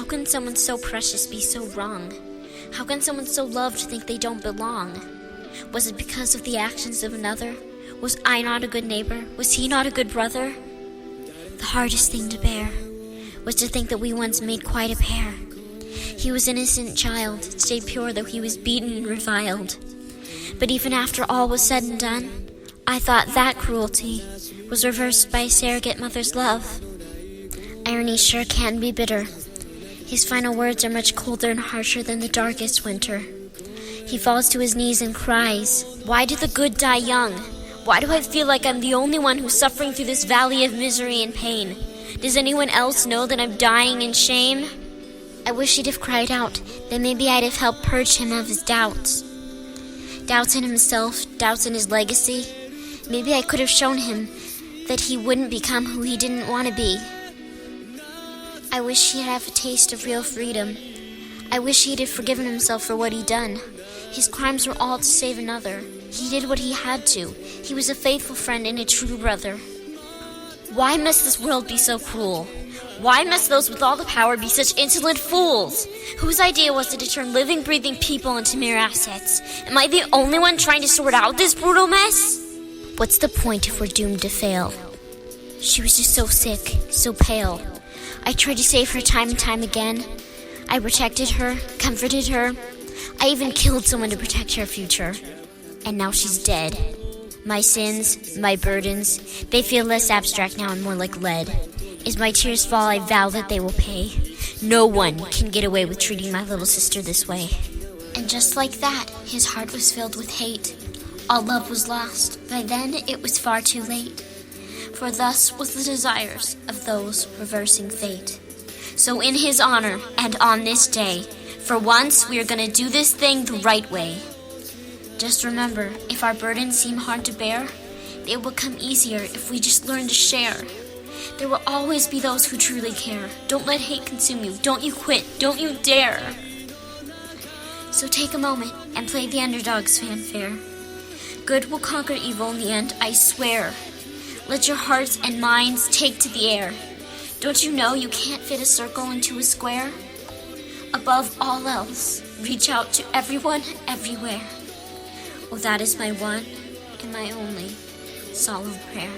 can someone so precious be so wrong? How can someone so loved think they don't belong? Was it because of the actions of another? Was I not a good neighbor? Was he not a good brother? The hardest thing to bear was to think that we once made quite a pair. He was an innocent child, stayed pure though he was beaten and reviled. But even after all was said and done, I thought that cruelty was reversed by a surrogate mother's love. Irony sure can be bitter. His final words are much colder and harsher than the darkest winter. He falls to his knees and cries, "Why do the good die young? Why do I feel like I'm the only one who's suffering through this valley of misery and pain? Does anyone else know that I'm dying in shame?" I wish he'd have cried out, then maybe I'd have helped purge him of his doubts. Doubts in himself, doubts in his legacy. Maybe I could have shown him that he wouldn't become who he didn't want to be. I wish he'd have a taste of real freedom. I wish he'd have forgiven himself for what he'd done. His crimes were all to save another. He did what he had to. He was a faithful friend and a true brother. Why must this world be so cruel? Why must those with all the power be such insolent fools? Whose idea was it to turn living, breathing people into mere assets? Am I the only one trying to sort out this brutal mess? What's the point if we're doomed to fail? She was just so sick, so pale. I tried to save her time and time again. I protected her, comforted her. I even killed someone to protect her future. And now she's dead. My sins, my burdens, they feel less abstract now and more like lead. As my tears fall, I vow that they will pay. No one can get away with treating my little sister this way. And just like that, his heart was filled with hate. All love was lost. By then, it was far too late. For thus was the desires of those reversing fate. So in his honor, and on this day, for once we are gonna do this thing the right way. Just remember, if our burdens seem hard to bear, they will come easier if we just learn to share. There will always be those who truly care. Don't let hate consume you. Don't you quit. Don't you dare. So take a moment and play the underdog's fanfare. Good will conquer evil in the end, I swear. Let your hearts and minds take to the air. Don't you know you can't fit a circle into a square? Above all else, reach out to everyone, everywhere. Oh, that is my one and my only solemn prayer.